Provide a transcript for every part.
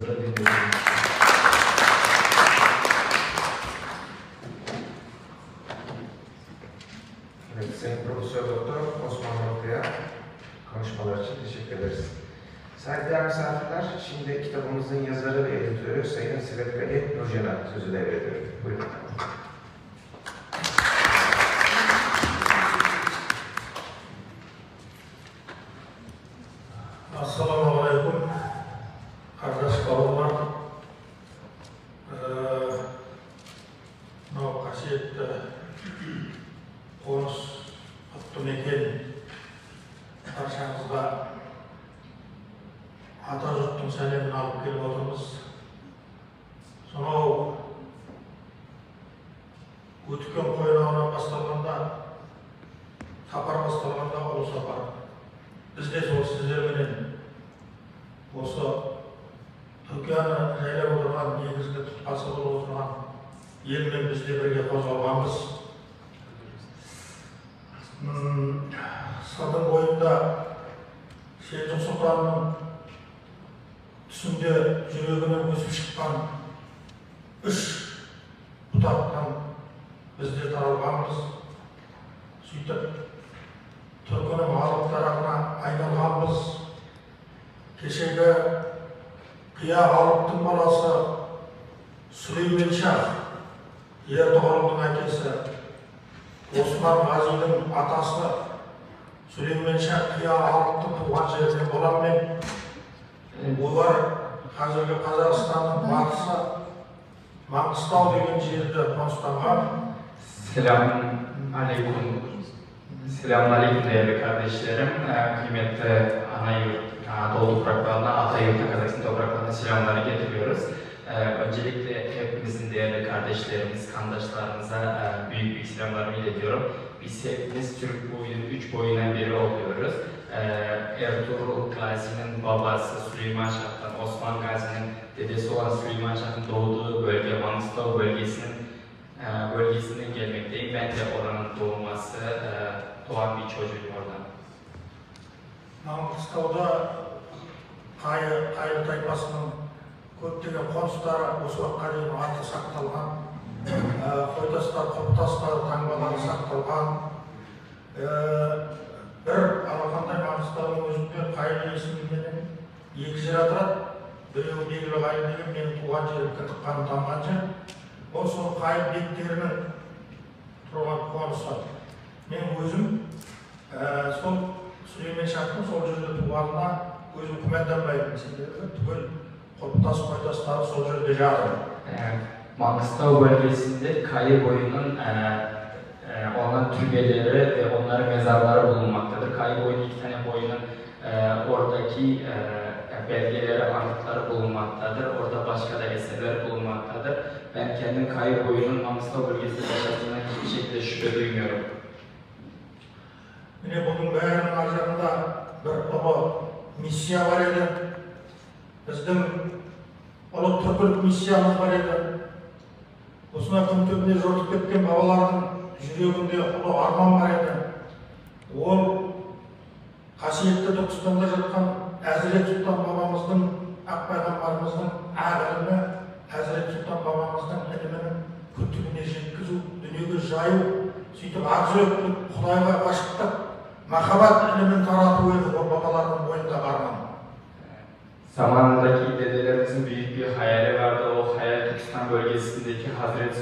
Evet, Sayın Profesör Doktor Osman Ortaya konuşmalar için teşekkür ederiz. Saygıdeğer misafirler, şimdi kitabımızın yazarı ve editörü Sayın Sivet Kali Nurcan'a sözü devrediyorum. Buyurun. Assalamu alaikum, kardeş balonlar. Kasiyetli konus Abdülmekin karşımızda Atatürk'ün selamını alıp gelip oldunuz. Sonra o Ütükön koyunağına bastırganda, tapar bastırganda olu sapar. Biz de sol sizlermenin olsa Türkiye'ni jaylap oturgan, negizgi tutqası bolup oturgan elmen bizde birge qozgalganбыз. Сырдың бойында Selçuk Sultan'ın түсінде жүрегінен өсіп шыққан үш бұтақтан бізде таралғанбыз. Сөйтіп Türk'ünün halk tarafına aylanğanбыз. Keşегі Qия халықтың баласы Süleyman Şah, Ertuğrul'un әкесі Osman Gazi'nin atası Süleyman Şah Qия халықтың туған жерінен боламын. Олар қазіргі Қазақстанның батысы Mangistau деген жерде қоныстанған. Selamünaleyküm değerli kardeşlerim, kıymetli Anadolu topraklarına, Atayurt'a Kazakistan topraklarına selamları getiriyoruz. Öncelikle hepimizin değerli kardeşlerimiz, kandaşlarımıza büyük selamlarımı iletiyorum. Biz hepimiz Türk boyunun 3 boyundan biri oluyoruz. Ertuğrul Gazi'nin babası Süleyman Şah'tan, Osman Gazi'nin dedesi olan Süleyman Şah'ın doğduğu bölge, Mangistau bölgesinden gelmekteyim. Ben de oranın doğan bir çocuğum oradan. Mangistau'da Qayı tayfasının көптеген қоныстары осы уақытқа дейін аты сақталған. Қойтастар, Құптастар, таңбалары сақталған. Бір алғандай Маңғыстаудың өзінде Қайын есімінен екі жер атырады. Біреуі Белгілі Қайын деген менің туған жерім Кіндік Қаным тамған жер. Ол сол Қайын бектерінің тұрған қонысы. Мен өзім сол Süleyman Şah'ın сол жерде туғанына өзім күмәнданбаймын. Себебі түгел Құптас, Қойтастары сол жерде жатыр. Mangistau bölgesinde Kayı boyunun onların türbeleri ve onların mezarları bulunmaktadır. Kayı boyunun 2 tane boyunun oradaki belgeleri, anıtları bulunmaktadır. Orada başka da eserler bulunmaktadır. Ben kendim Kayı boyunun Mangistau bölgesinde yaşadığına hiçbir şekilde şüphe duymuyorum. Mine bunun bärinin arjağında bir ұлы misiya var edi. Bizдің ұлы түркілік missiyamız var edi. Осына күн түбіне жортып кеткен бабалардың жүрегінде ұлы арман бар еді. Ол қасиетті Түркістанда жатқан Әзірет Сұлтан бабамыздың, Ақ пайғамбарымыздың ақ ілімі, Әзірет Сұлтан бабамыздың ілімінің күтігіне жеткізу, дүниеге жаю, сөйтіп ақ жүректілік, Құдайға ғашықтық, махаббат ілімін тарату еді ол бабалардың бойындағы арман. Zamanındaki dedelerimizin büyük bir hayali vardı. O hayal Türkistan bölgesindeki Hazreti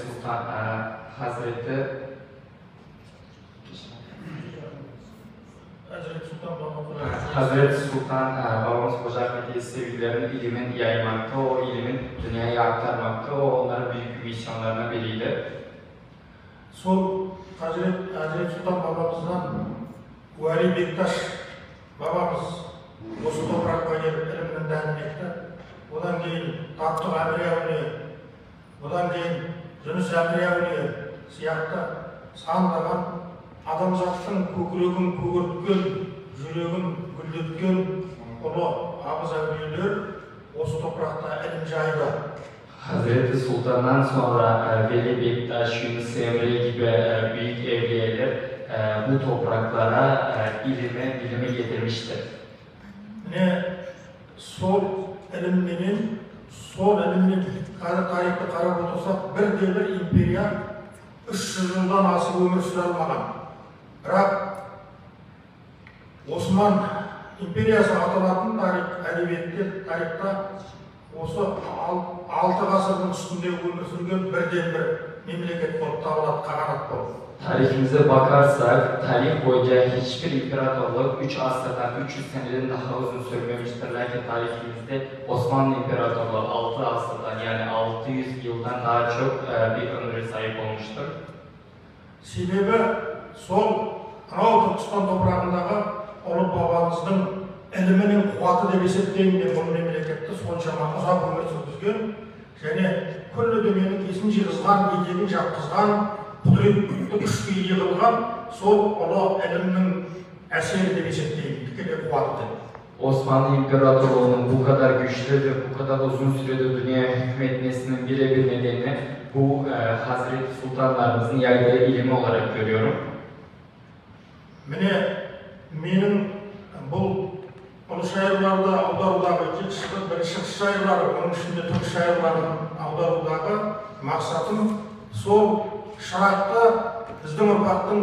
Sultan babamız Hoca Ahmet'i sevgilerini ilimin yaymakta, o ilimin dünyaya aktarmakta, o onların büyük bir misyonlarından biriydi. Sol Hazreti Sultan babamızdan Vali Bektaş babamız осы топыраққа келіп ілімнің дәнін екті. Одан кейін Таптық Әміре әулие, одан кейін Жүніс Әміре әулие сияқты сандаған адамзаттың көкірегін көгерткен, жүрегін гүлдеткен ұлы абыз әулиелер осы топырақта ілім жайды. Hazreti Sultan'dan sonra Veli Bektaş, Yunus Emre gibi büyük evliyeler bu topraklara ilimi getirmiştir. Sol ілімменен сол іліммен тарихты қарап отырсақ, бірде-бір империя 300 жылдан асып өмір сүре алмаған. Бірақ Осман империясы аталатын әдебиетте, тарихта осы 6 ғасырдың үстінде өмір сүрген бірден-бір memleket болып табылады, қағанат болып. Tarihimize bakarsak, tarih boyunca hiçbir imparatorluk 3 asırdan, 300 seneden daha uzun sürmemiştir. Lakin tarihimizde Osmanlı İmparatorluğu 6 asırdan, yani 600 yıldan daha çok bir ömre sahip olmuştur. Себебі сол анау Түркістан топырағындағы ұлы бабамыздың ілімінің қуаты деп есептеймін мен бұл мемлекетті соншама ұзақ өмір сүргізген және күллі дүниенің есін жиғызған, етегін жапқызған, құдіретті күшке ие қылған сол ұлы ілімнің әсері деп есептеймін, тікелей қуаты. Osmanlı İmparatorluğu'nun bu kadar güçlü ve bu kadar uzun sürede dünyaya hükmetmesinin birebir nedeni bu Hazreti Sultanlarımızın yaydığı ilimi olarak görüyorum. Mine менің бұл шайырларды аударудағы бірінші шайырлары, оның ішінде түрік шайырларын аударудағы мақсатым сол шартты біздің ұрпақтың,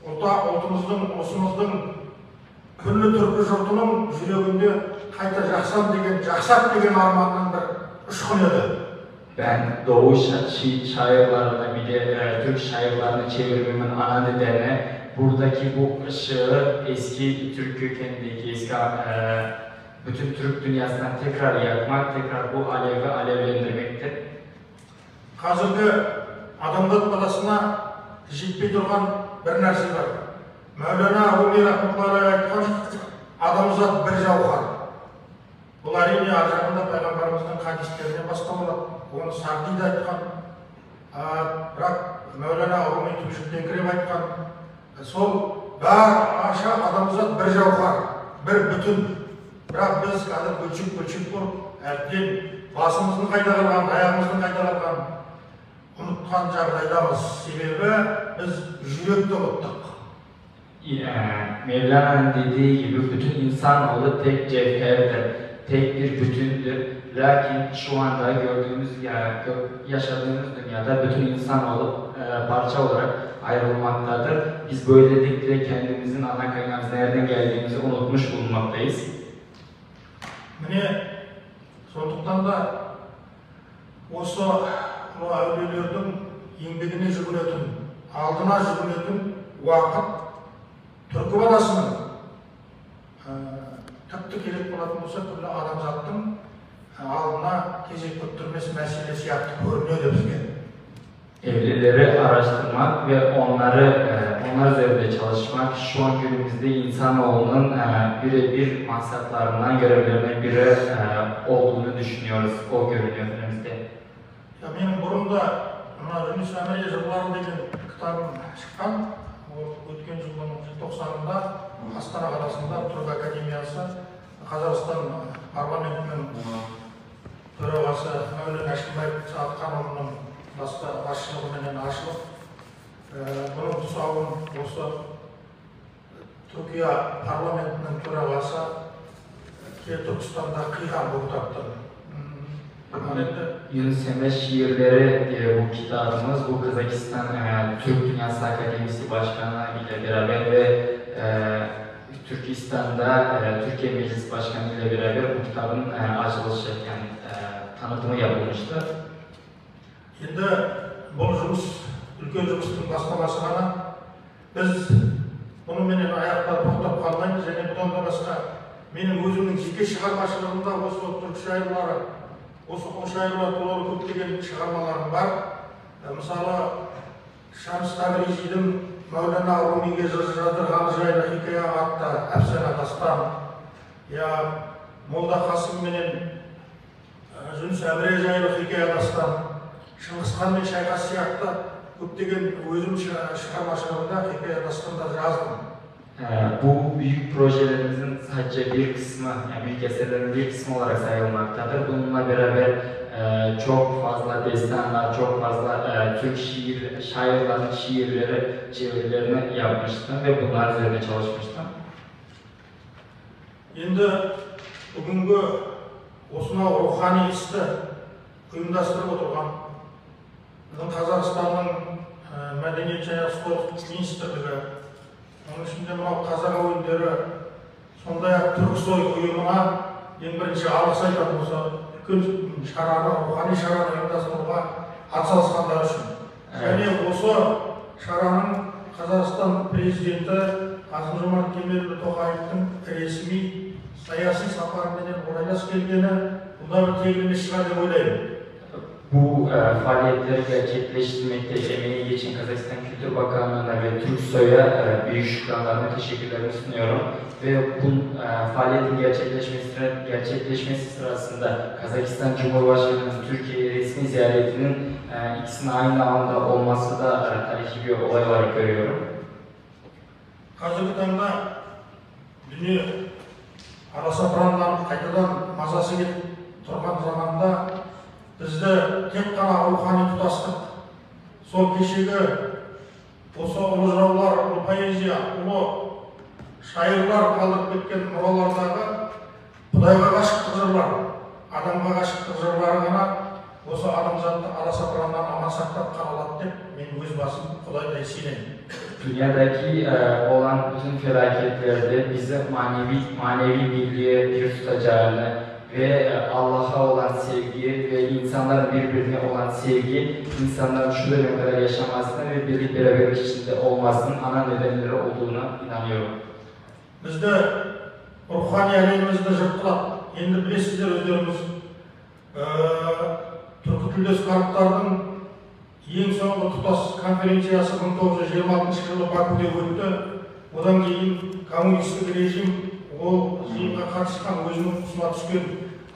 ұлтымыздың, ұлысымыздың күллі түркі жұртының жүрегінде қайта жақсат деген арманның bir ұшқын еді. Ben Doğu şairlarına bir de Türk şairlarını çevirmemin ana nedeni buradaki bu ışığı eski Türk kökenindeki eski bütün Türk dünyasından tekrar yakmak, tekrar bu alevi alevlendirmektir. Қазіргі адамзат баласына жетпей тұрған бір нәрсе бар. Мәулана Руми рахматуллахи айтқан адамзат бір жауһар. Бұл әрине ар жағында пайғамбарымыздың хадистерінен басталады. Оны Сағди да айтқан, бірақ Мәулана Руми Түбшіктен айтқан, сол барша адамзат бір жауһар, бір бүтін. Бірақ біз қазір бөлшек болып, әбден басымыздың қайда қалған, аяғымыздың қайда қалған, unutkan жағдайдамыз. Себебі біз жүректі ұмыттық. Mevlana'nın dediği gibi bütün insanoğlu tek cevherdir, tek bir bütündür. Lakin şu anda gördüğümüz, yaşadığımız dünyada bütün insanoğlu parça olarak ayrılmaktadır. Biz böylelikle kendimizin ana kaynağımız nereden geldiğimizi unutmuş bulunmaktayız. Mine soндықтан да осы әулиелердің еңбегіне жүгінетін, алдына жүгінетін уақыт түркі баласының тіпті керек болатын болса күллі адамзаттың алдына кезек күттірмес мәселе сияқты көрінеді бізге. Evlileri araştırmak ve onlar üzerinde çalışmak şu an günümüzde insanoğlunun birebir maksatlarından, görevlerinden biri olduğunu düşünüyoruz. O görünüyor önümüzde. Менің бұрында Жүніс Әміре жырлары деген кітабым шыққан. Өткен жылдың желтоқсанында Астана қаласында Түрік академиясы Қазақстан парламентінің төрағасы Мәулен Әшімбаев Сағатханұлының басшылығымен ашылып, бұның тұсауын осы Түркия парламентінің төрағасы Түркістанда қиған бұл кітаптың. Yunus Emre Şiirleri diye bu kitabımız, bu Kazakistan Türk Dünyası Akademisi Başkanı ile beraber ve Türkistan'da Türkiye Meclis Başkanı ile beraber bu kitabın açılışı, yani tanıtımı yapılmıştı. Енді бұл жұмыс, үлкен жұмыстың бастамасы ғана. Біз бұнымен аяқта тоқтап қалмаймыз және бұдан да басқа менің өзімнің жеке шығармашылығымда осы түрік шайырлары, осы ұлы шайырлар туралы көптеген шығармаларым бар. Мысалы, Шамс Табризидің Мәулана Румиге жаздырған жайлы хикая атты әфсана дастан, я Молда Қасым менен Жүніс Әміре жайлы хикая дастан, Шыңғысхан мен Шайқас сияқты көптеген өзім шығармашылығымда хикая дастанда жаздым. Bu büyük projelerimizin sadece bir kısmı, yani büyük eserlerin bir kısmı olarak sayılmaktadır. Bununla beraber çok fazla destanlar, çok fazla Türk şairlerin çevirilerini yapmıştım ve bunlar üzerine çalışmıştım. Енді бүгінгі осынау рухани істі ұйымдастырып отырған біздің Қазақстанның мәдениет және спорт министрлігі, оның ішінде мынау қазақ әуендері, сондай-ақ Түрксой ұйымына ең бірінші алғыс айтамын осы үлкен шараны, рухани шараны ұйымдастыруға атсалысқандары үшін. Және осы шараның Қазақстан президенті Қасым-Жомарт Кемелұлы Тоқаевтың ресми саяси сапарымен орайлас келгені бұда бір тегін шығар деп ойлаймын. Bu faaliyetleri gerçekleştirmekte emeği geçen Kazakistan Kültür Bakanlığı'na ve Türksoy'a büyük şükranlarımı, teşekkürlerimi sunuyorum. Ve bu faaliyetin gerçekleşmesi sırasında Kazakistan Cumhurbaşkanı'nın Türkiye'ye resmi ziyaretinin ikisinin aynı anda olması da tarihi bir olay olarak görüyorum. Қазіргі таңда дүние аласапыраннан қайтадан мазасы келіп тұрған заманда бізді тек қана рухани тұтастық, сол кешегі осы ұлы жыраулар, ұлы поэзия, ұлы шайырлар қалдырып кеткен мұралардағы Құдайға ғашықтық жырлар, адамға ғашықтық жырлары ғана осы адамзатты аласапыраннан аман сақтап қалады деп мен өз басым Құдайдай сенемін. Dünyadaki olan bütün felaketlerde bizi manevi birliğe bir tutacağını ve Allah'a olan sevgi ve insanlar birbirine olan sevgi, insanların şu döneme kadar yaşamasına ve birlik beraberlik içinde olmasının ana nedenleri olduğuna inanıyorum. Bizde ruhani әлемімізді жыртқылап, енді білесіздер өздеріңіз, түркі тілдес халықтардың ең соңғы тұтас конференциясы 1926 жылы Бакуде өтті. Одан кейін коммунистік режим ол жиынға қатысқан өзінің тұсына түскен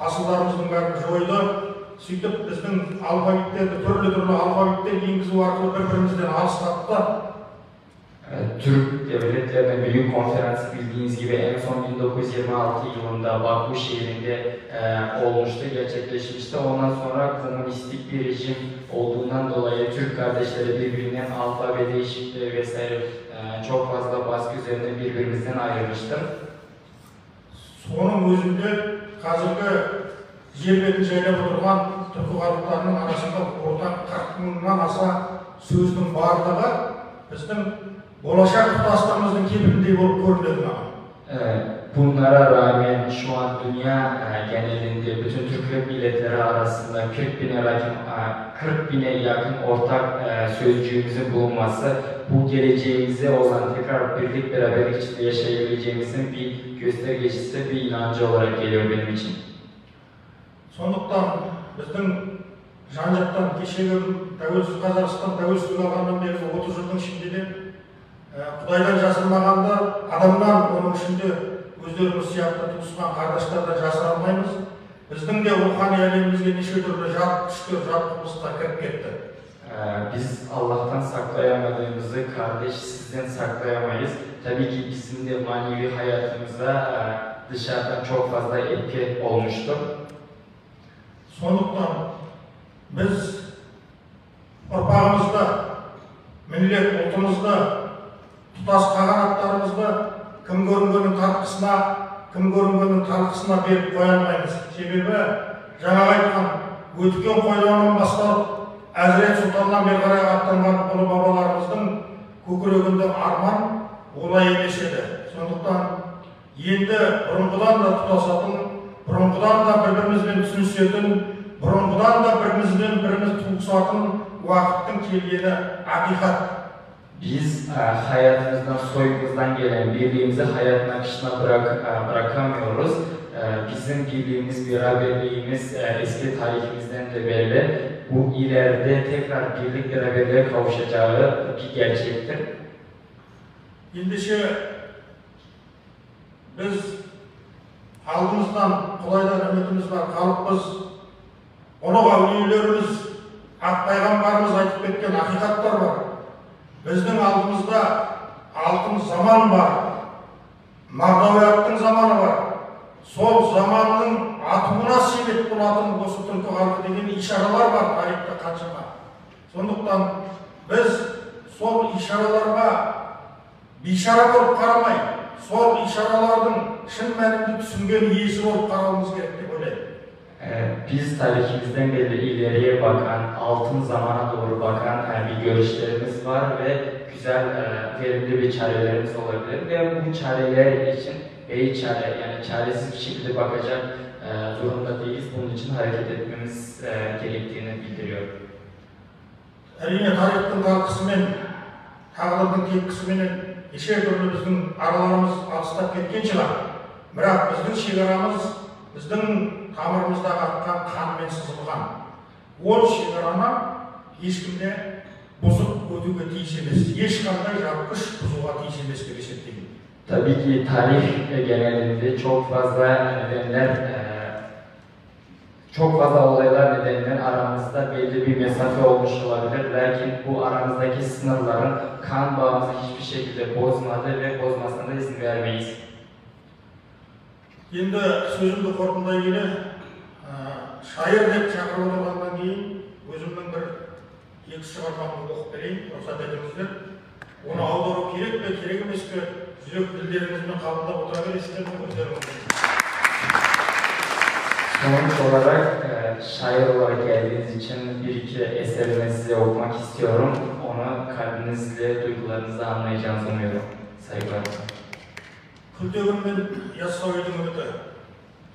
асылдарымыздың бәрін жойды. Сөйтіп біздің алфавиттерді, түрлі алфавиттер енгізу арқылы бір-бірімізден алыстатты. Türk devletlerine büyük konferansı bildiğiniz gibi en son 1926 yılında Baku şehrinde olmuştu, gerçekleşmişti. Ondan sonra komünistik bir rejim olduğundan dolayı Türk kardeşleri birbirinden alfabe değişikliği vesaire çok fazla baskı üzerine birbirimizden ayrılmıştır. Soның өзінде қазіргі жер бетін жайлап отырған түркі халықтарының арасында ортақ 40 мыңнан аса сөздің барлығы біздің болашak tutaslarımızın kibirliği olup görünüyor. Bunlara rağmen şu an dünya genelinde bütün Türk milletleri arasında 40 bine yakın ortak sözcüğümüzün bulunması, bu geleceğimize olan tekrar birlik beraberlik içinde yaşayabileceğimizin bir göstergecisi, bir inancı olarak geliyor benim için. Сондықтан біздің жан-жақтан кешегі тәуелсіз Қазақстан тәуелсіздік алғаннан бері 30 жылдың ішінде Құдайдан жасырмағанда, адамнан, оның ішінде өздеріміз сияқты туысқан қардаштардан жасыра алмаймыз. Біздің де рухани әлемімізге неше түрлі жат күштер, жат құбылыстар кіріп кетті. Biz Allah'tan saklayamadığımızı kardeş sizden saklayamayız. Tabii ki bizim de manevi hayatımıza dışarıdan çok fazla etki olmuştur. Сондықтан biz ұрпағымызда, millet ұлтымызда, тұтас қағанаттарымызды кім көрінгеннің талқысына беріп қоя алмаймыз. Себебі жаңа айтқан өткен қойлауынан басталып Әзірет Сұлтаннан бері қарай аттанған ұлы бабаларымыздың көкірегінде арман олай емес еді. Сондықтан енді бұрынғыдан да тұтасатын, бұрынғыдан да бір-бірімізбен түсінісетін, бұрынғыдан да бірімізбен біріміз туысатын уақыттың келгені ақиқат. Biz hayatımızdan, soyumuzdan gelen birliğimizi hayatın akışına bırakamıyoruz. Bizim birliğimiz, beraberliğimiz eski tarihimizden de belli. Bu ileride tekrar birlik beraberliğe kavuşacağı bir gerçektir. Endişe biz aldığımızdan Құдайдан ümitimiz var, kalıpız. Onuğa üyelerimiz, Ak Peygamberimiz aytıp ketken hakikatlar var. Біздің алдымызда алтын заман бар, мағнавияттың заманы бар. Сол заманның атуына себеп болатын осы түркі халқы деген ишаралар бар тарихта қаншама. Сондықтан біз сол ишараларға бишара болып қарамай, сол ишаралардың шын мәнінде түсінген иесі болып қарауымыз керек деп ойлаймын. Biz tarihimizden beri ileriye bakan, altın zamana doğru bakan bir görüşlerimiz var ve güzel, verimli bir çarelerimiz olabilir ve bu çareler için çare, yani çaresiz bir şekilde bakacak durumda değiliz. Bunun için hareket etmemiz gerektiğini bildiriyor. Әрине тарихтың талқысымен, тағдырдың тепкісіменен неше түрлі біздің араларымыз алыстап кеткен шығар. Бірақ біздің шекарамыз, біздің тамырымыздағы аққан қанмен сызылған. Ол шекараны ешкімде бұзып өтуге тиіс емес, ешқандай жапқыш бұзуға тиіс емес деп есептеймін. Tabii ki tarih genelinde çok fazla nedenler, çok fazla olaylar nedeniyle aramızda belli bir mesafe olmuş olabilir. Lakin bu aramızdaki sınırların kan bağımızı hiçbir şekilde bozmadı ve bozmasına da izin vermeyiz. Енді сөзімді қорытындылай келе, шайыр деп шақырып отырғаннан кейін өзімнің бір екі шығармамды оқып берейін, рұқсат етіңіздер. Оны аудару керек пе, керек емес пе, жүрек ділдеріңізбен қабылдап отыра бересіздер ме, өздеріңіз? Sonuç olarak şair olarak geldiğiniz için bir iki eserimi size okumak istiyorum. Onu kalbinizle, duygularınızla anlayacağınızı umuyorum. Saygılar. Күлтегін мен Яссауидің үміті,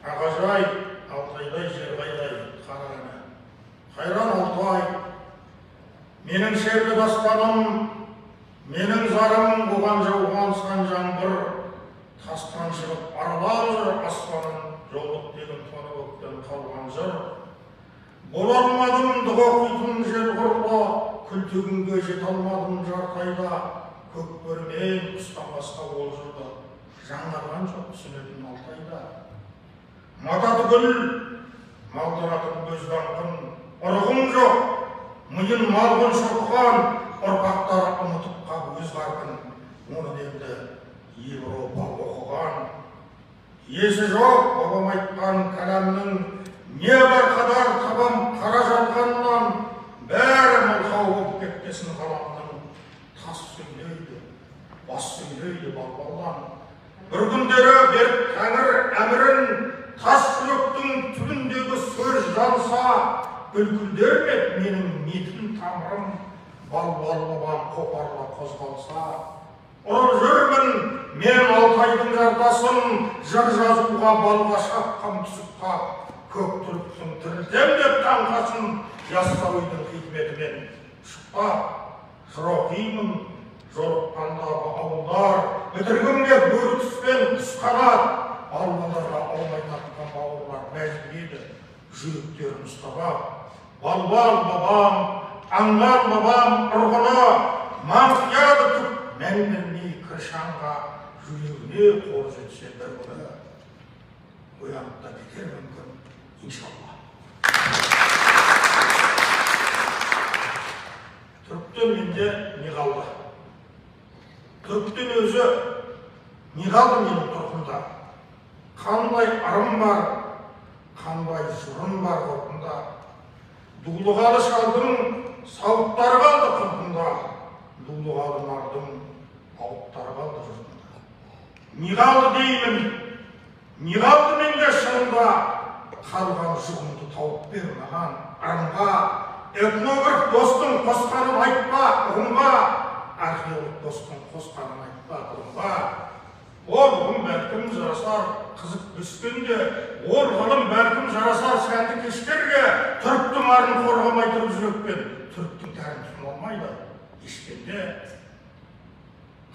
Ағажай, Алтайдай, Жерғайдай, Қарағаны. Қайран Алтай, менің шерлі дастаным, менің зарым бұған жауған сан жаңбыр, тастан шығып аралап жүр аспанын, жолдық деген тоны көктен қалған жыр. Бола алмадым дұға құйтын жер құрла, Күлтегінге жете алмадым жартайда, көк бөрімен құстан басқа ол жырда. Жаңарған жоқ түсінетін Алтайда. Мататы гүл, малдыратын көз даңқын, ұрығым жоқ, миын малғын шұрқан, ұрпақтар ұмытып қап өз қарқын, оны енді Европа оқыған. Есі жоқ, бабам айтқан кәләмнің, не бар қадар табам қара жатқаннан, бәрі мылқау болып кеткесін қаламның, тас сөйлейді, бас сөйлейді балбалдан. Bir күндері беріп тәңір әмірін, тас жүректің түбіндегі сөз жанса, бүлкілдер ме менің метін тамырым, бал-бал бабам қопарла қозғалса. Ұрып жүрмін мен Алтайдың жартасын, жыр жазуға балға шапқан түсіп қап, көк түріктің тірілтем деп таңқасын, Яссауидің хикметімен шықпап, жыр оқимын. Жорыққандағы ауылдар, бітіргімге бөрі түспен құсқанат, балбаларға алмай тапқан бауырлар мәжбүреді, жүректерін ұстап. Балбал бабам, аңғал бабам ұрғына, маңқияды түп, мән бермей кіршанға, жүрегіне қор жетсе бір күні. Оянып та кетер мүмкін, иншалла. Түріктен менде не қалды? Түріктен өзі не қалды менің тұрқымда? Қандай ырым бар, қандай жырым бар ғұрпында. Дулығалы шалдың сауыттары қалды құлқында, дулығалы нардың ауыттары қалды жұртында. Не қалды деймін, не қалды менде шырында, қалған жұғымды тауып бер маған ырымға. Этнограф достың қосқанын айтпа ұғымға, археолог достың қосқанын айтпа ұғымға. Ол ғылым бәлкім жарасар қызық өскенде, ол ғылым бәлкім жарасар сәнді кештерге, түріктің арын қорғамай тұрып жүрекпен, түріктің тәрін тұтын алмайды ешкенде.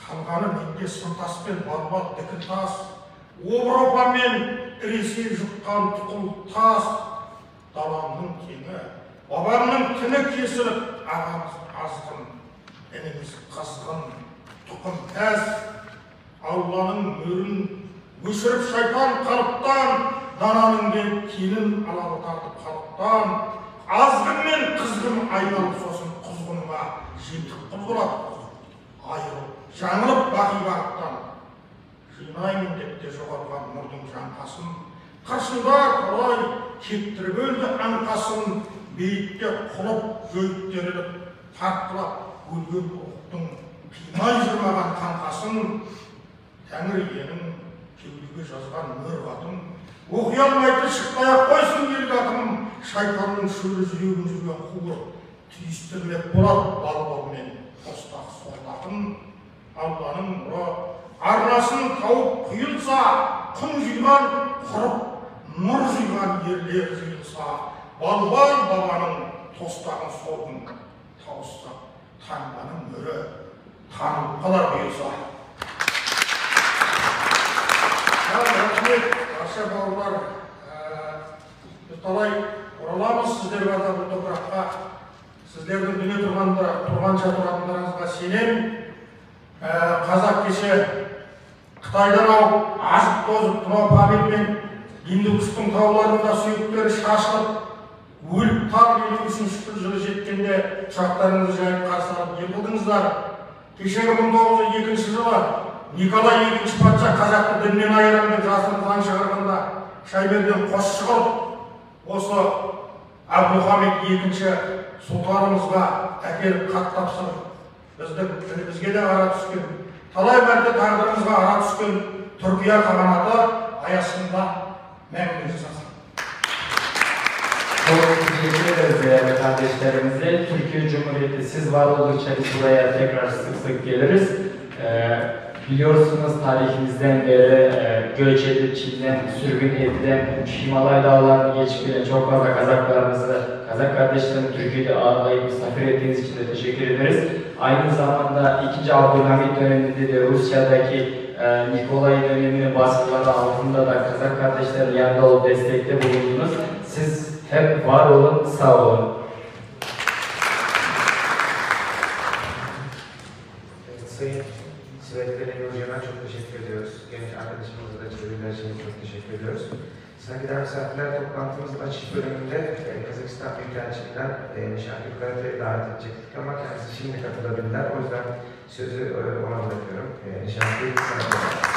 Қалғаны менде сыртаспен балбат дікіл тас, Европа мен Ресей жұққан тұқыл тас, даламның кеңі, бабамның тіні кесіліп, ағамыз азғын, енеміз қазғын, тұқым тәс, Алланың мөрін өшіріп шайтан қалыптан, дананың бен келін алалы тартып қалыптан, азғын мен қызғын айналып сосын құзғынға жемтік құл болады, айырып, жаңылып бақи бағыттан. Жинаймын деп те жоғалған нұрдың жаңқасын, қыршында қалай кеттіріп өлді аңқасын, бейітке құлып жөйіттеріліп, тартқылап өлген ұлықтың қимай жүрмаған қаңқасын, Тәңір иенің кеудеге жазған мөр қатын, Оқи алмайды шықпай-ақ қойсын елге атым, шайтанның шөлі жүрегін жүрген қуыр, түйістірмек болады балбалмен қостақ сорлақын, Алланың нұры арнасын тауып құйылса, құн жиған құрып, нұр жиған ерлер жиылса, балбал бабаның тостағын солдың тауысса, таңбаның мөрі танып қалар бұйырса. Рахмет, барша бауырлар, біз талай ораламыз сіздерге да бұл топыраққа, сіздердің дүние тұрғанша тұратындарыңызға сенем. Қазақ кеше Қытайдан ауып, азып-тозып тұра Памир мен Индукустың тауларында сүйектері шашылып, өліп тап 53-ші жылы жеткенде ұшақтарыңызды жайып қарсы алып ел қылдыңыздар. Кешегі 1902 жылы Николай II патша қазақты діннен айырам деп жасырын заң шығарғанда Шайберден қосшы қылып, осы Абдухамид II сұлтанымызға әкеліп хат тапсырып, бізге де ара түскен, талай мәрте тағдырымызға ара түскен Түркия қағанаты аясында мәңгілік жасасын. Çok teşekkür ederiz değerli kardeşlerimize. Türkiye Cumhuriyeti siz var oldukça biz buraya tekrar sık sık geliriz. Biliyorsunuz tarihimizden beri göç Çin'den sürgün edilen Himalay dağlarını geçip gelen çok fazla Kazak kardeşlerimi Türkiye'de ağırlayıp misafir ettiğiniz için de teşekkür ederiz. Aynı zamanda 2. Abdülhamit döneminde de Rusya'daki Nikolay döneminin baskıları altında da Kazak kardeşlerin yanında olup destekte bulundunuz. Siz hep var olun, sağ olun. Sayın Sivetkale Hoca'na çok teşekkür ediyoruz. Genç arkadaşımıza da çeviriler için çok teşekkür ediyoruz. Saygıdeğer misafirler, toplantımızın açış bölümünde Kazakistan Büyükelçiliğinden Nişanlı Karatay'ı davet edecektik ama kendisi şimdi katılabildiler. O yüzden sözü ona bırakıyorum. Nişanlı Karatay'a.